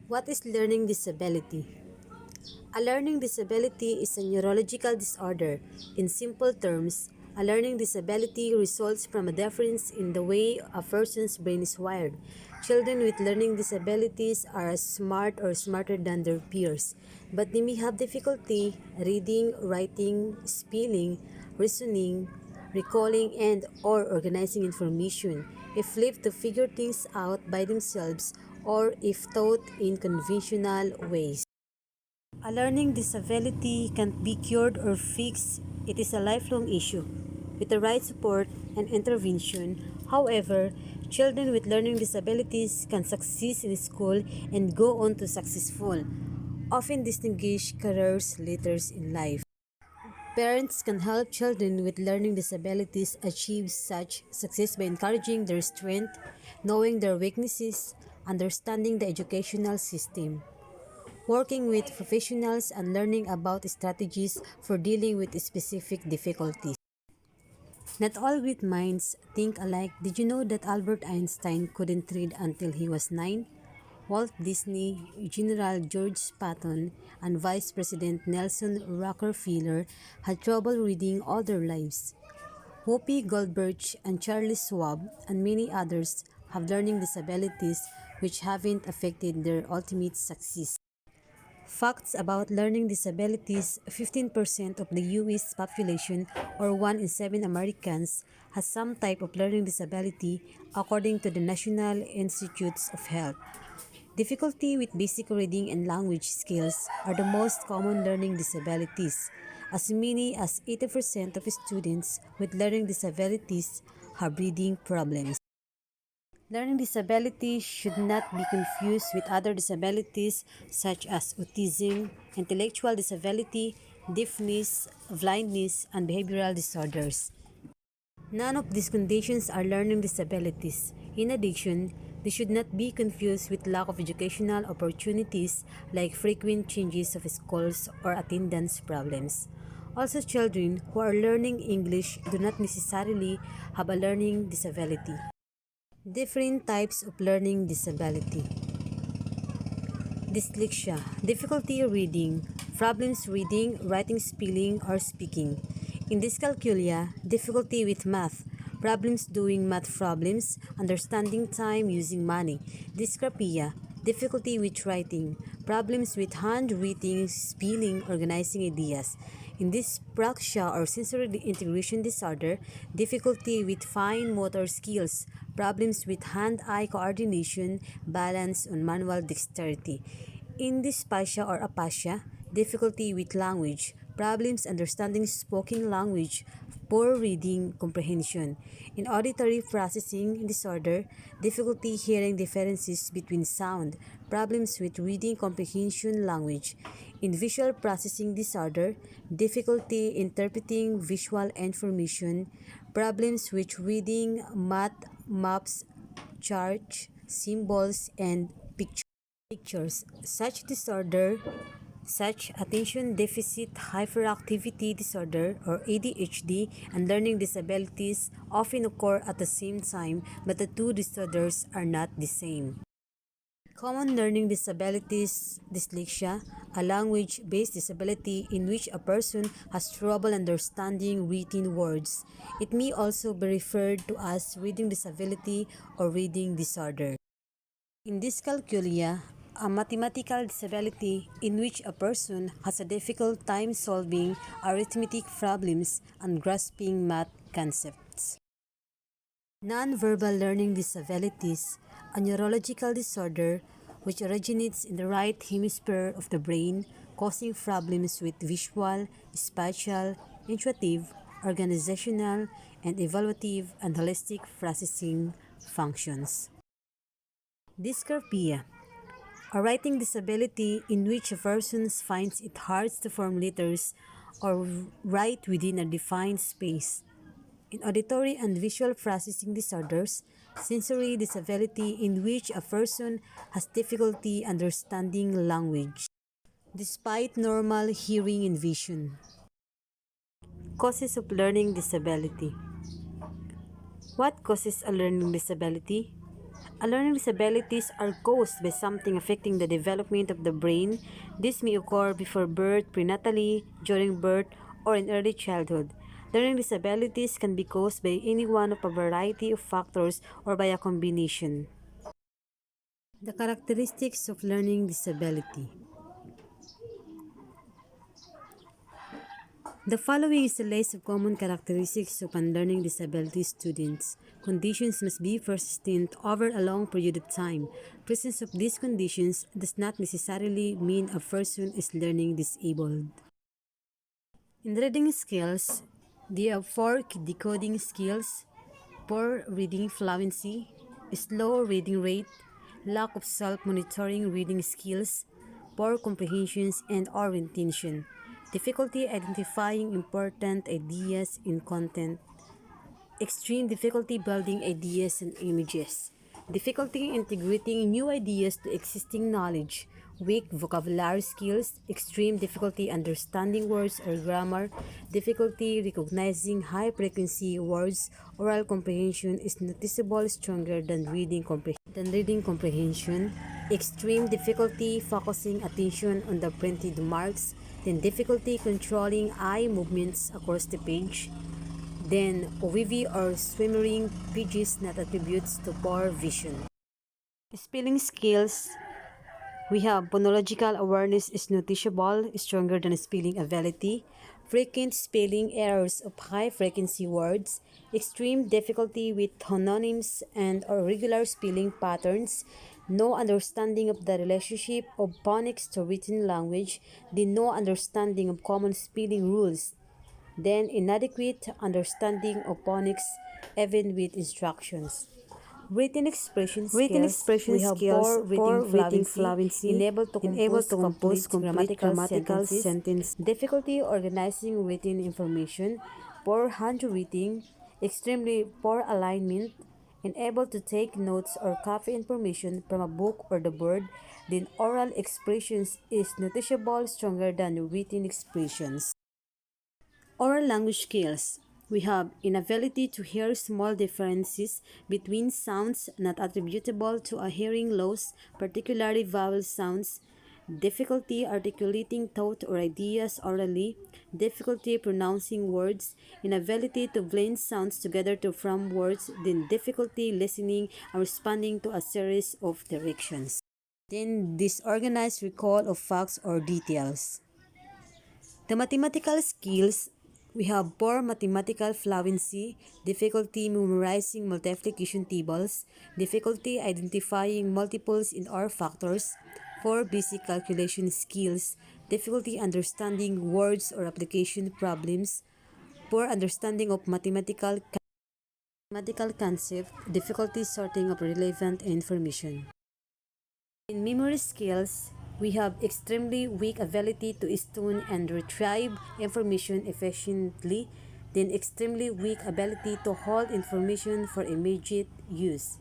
What is learning disability? A learning disability is a neurological disorder. In simple terms, a learning disability results from a difference in the way a person's brain is wired. Children with learning disabilities are as smart or smarter than their peers, but they may have difficulty reading, writing, spelling, reasoning, recalling and or organizing information if left to figure things out by themselves or if taught in conventional ways. A learning disability can't be cured or fixed. It is a lifelong issue. With the right support and intervention, however, children with learning disabilities can succeed in school and go on to successful, often distinguished careers later in life. Parents can help children with learning disabilities achieve such success by encouraging their strength, knowing their weaknesses, understanding the educational system, working with professionals, and learning about strategies for dealing with specific difficulties. Not all great minds think alike. Did you know that Albert Einstein couldn't read until he was 9? Walt Disney, General George Patton, and Vice President Nelson Rockefeller had trouble reading all their lives. Whoopi Goldberg and Charles Schwab and many others have learning disabilities which haven't affected their ultimate success. Facts about learning disabilities: 15% of the U.S. population, or 1 in 7 Americans, has some type of learning disability, according to the National Institutes of Health. Difficulty with basic reading and language skills are the most common learning disabilities. As many as 80% of students with learning disabilities have reading problems. Learning disability should not be confused with other disabilities such as autism, intellectual disability, deafness, blindness, and behavioral disorders. None of these conditions are learning disabilities. In addition, they should not be confused with lack of educational opportunities like frequent changes of schools or attendance problems. Also, children who are learning English do not necessarily have a learning disability. Different types of learning disability. Dyslexia, difficulty reading, problems reading, writing, spelling, or speaking. In dyscalculia, difficulty with math, problems doing math problems, understanding time, using money. Dysgraphia, difficulty with writing, problems with handwriting, spelling, organizing ideas. In dyspraxia or sensory integration disorder, difficulty with fine motor skills, problems with hand-eye coordination, balance, and manual dexterity. In dysphasia or aphasia, difficulty with language, problems understanding spoken language, poor reading comprehension. In auditory processing disorder, difficulty hearing differences between sound, problems with reading comprehension language. In visual processing disorder, difficulty interpreting visual information, problems with reading maps, charts, symbols, and pictures. Such attention deficit hyperactivity disorder or ADHD and learning disabilities often occur at the same time, but the two disorders are not the same. Common learning disabilities: dyslexia, a language-based disability in which a person has trouble understanding written words. It may also be referred to as reading disability or reading disorder. In dyscalculia, a mathematical disability in which a person has a difficult time solving arithmetic problems and grasping math concepts. Non-verbal learning disabilities, a neurological disorder which originates in the right hemisphere of the brain, causing problems with visual, spatial, intuitive, organizational, and evaluative and holistic processing functions. Dysgraphia, a writing disability in which a person finds it hard to form letters or write within a defined space. In auditory and visual processing disorders, sensory disability in which a person has difficulty understanding language, despite normal hearing and vision. Causes of learning disability. What causes a learning disability? Learning disabilities are caused by something affecting the development of the brain. This may occur before birth, prenatally, during birth, or in early childhood. Learning disabilities can be caused by any one of a variety of factors or by a combination. The characteristics of learning disability. The following is a list of common characteristics of learning disability students. Conditions must be persistent over a long period of time. Presence of these conditions does not necessarily mean a person is learning disabled. In reading skills, they have 4 decoding skills: poor reading fluency, slow reading rate, lack of self-monitoring reading skills, poor comprehensions and or retention, difficulty identifying important ideas in content, extreme difficulty building ideas and images, difficulty integrating new ideas to existing knowledge, weak vocabulary skills, extreme difficulty understanding words or grammar, difficulty recognizing high-frequency words. Oral comprehension is noticeably stronger than reading comprehension, extreme difficulty focusing attention on the printed marks, then difficulty controlling eye movements across the page, then wavy or swimming pages not attributes to poor vision. Spelling skills. We have phonological awareness is noticeable, stronger than spelling ability, frequent spelling errors of high-frequency words, extreme difficulty with homonyms and irregular spelling patterns, no understanding of the relationship of phonics to written language, then no understanding of common spelling rules, then inadequate understanding of phonics even with instructions. Written expression skills. We have poor reading fluency, unable to compose complete grammatical sentences, difficulty organizing written information, poor handwriting, extremely poor alignment, unable to take notes or copy information from a book or the board. Then oral expressions is noticeable stronger than written expressions. Oral language skills. We have inability to hear small differences between sounds not attributable to a hearing loss, particularly vowel sounds, difficulty articulating thought or ideas orally, difficulty pronouncing words, inability to blend sounds together to form words, then difficulty listening and responding to a series of directions. Then disorganized recall of facts or details. The mathematical skills. We have poor mathematical fluency, difficulty memorizing multiplication tables, difficulty identifying multiples in or factors, poor basic calculation skills, difficulty understanding words or application problems, poor understanding of mathematical concept, difficulty sorting of relevant information. In memory skills, we have extremely weak ability to stone and retrieve information efficiently, then extremely weak ability to hold information for immediate use.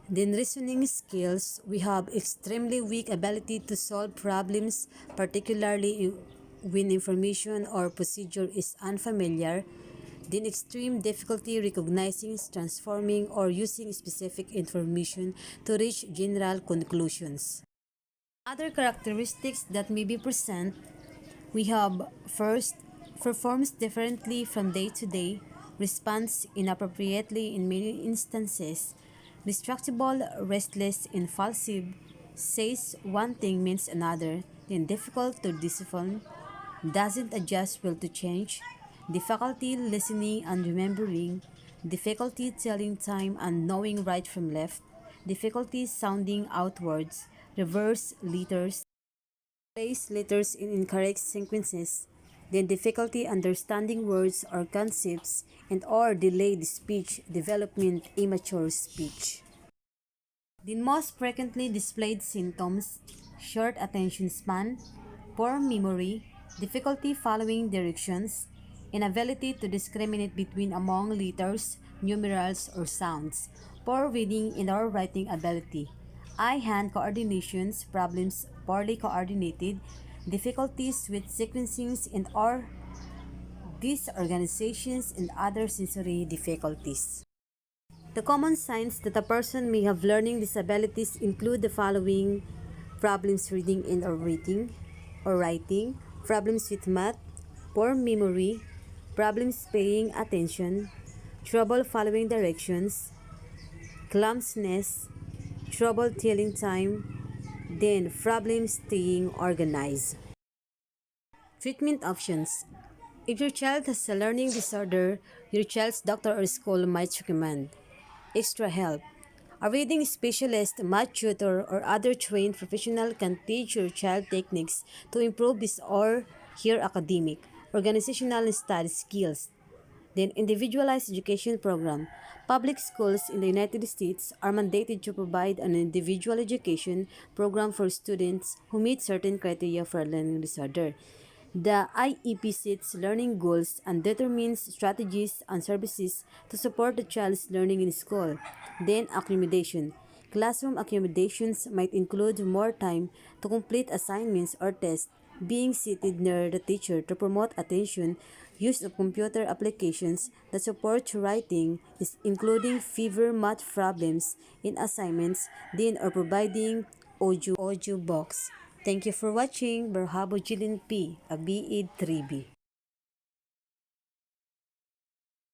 Then reasoning skills, we have extremely weak ability to solve problems, particularly when information or procedure is unfamiliar. Then extreme difficulty recognizing, transforming, or using specific information to reach general conclusions. Other characteristics that may be present, we have first, performs differently from day to day, responds inappropriately in many instances, distractible, restless, impulsive, says one thing means another, then difficult to discipline, doesn't adjust well to change, difficulty listening and remembering, difficulty telling time and knowing right from left, difficulty sounding out words, reverse letters, place letters in incorrect sequences, then difficulty understanding words or concepts, and or delayed speech development, immature speech. The most frequently displayed symptoms: short attention span, poor memory, difficulty following directions, inability to discriminate between among letters, numerals, or sounds, poor reading and or writing ability, eye-hand coordinations problems poorly coordinated, difficulties with sequencings and or disorganizations, and other sensory difficulties. The common signs that a person may have learning disabilities include the following: problems reading and or writing, problems with math, poor memory, problems paying attention, trouble following directions, clumsiness, trouble telling time, then problems staying organized. Treatment options. If your child has a learning disorder, your child's doctor or school might recommend extra help. A reading specialist, math tutor, or other trained professional can teach your child techniques to improve his or her academic, organizational, and study skills. Then, individualized education program. Public schools in the United States are mandated to provide an individual education program for students who meet certain criteria for a learning disorder. The IEP sets learning goals and determines strategies and services to support the child's learning in school. Then, accommodation. Classroom accommodations might include more time to complete assignments or tests, being seated near the teacher to promote attention, use of computer applications that support writing, including fever math problems in assignments, then or providing audio box. Thank you for watching. Berhabo Jilin P, a BE 3B.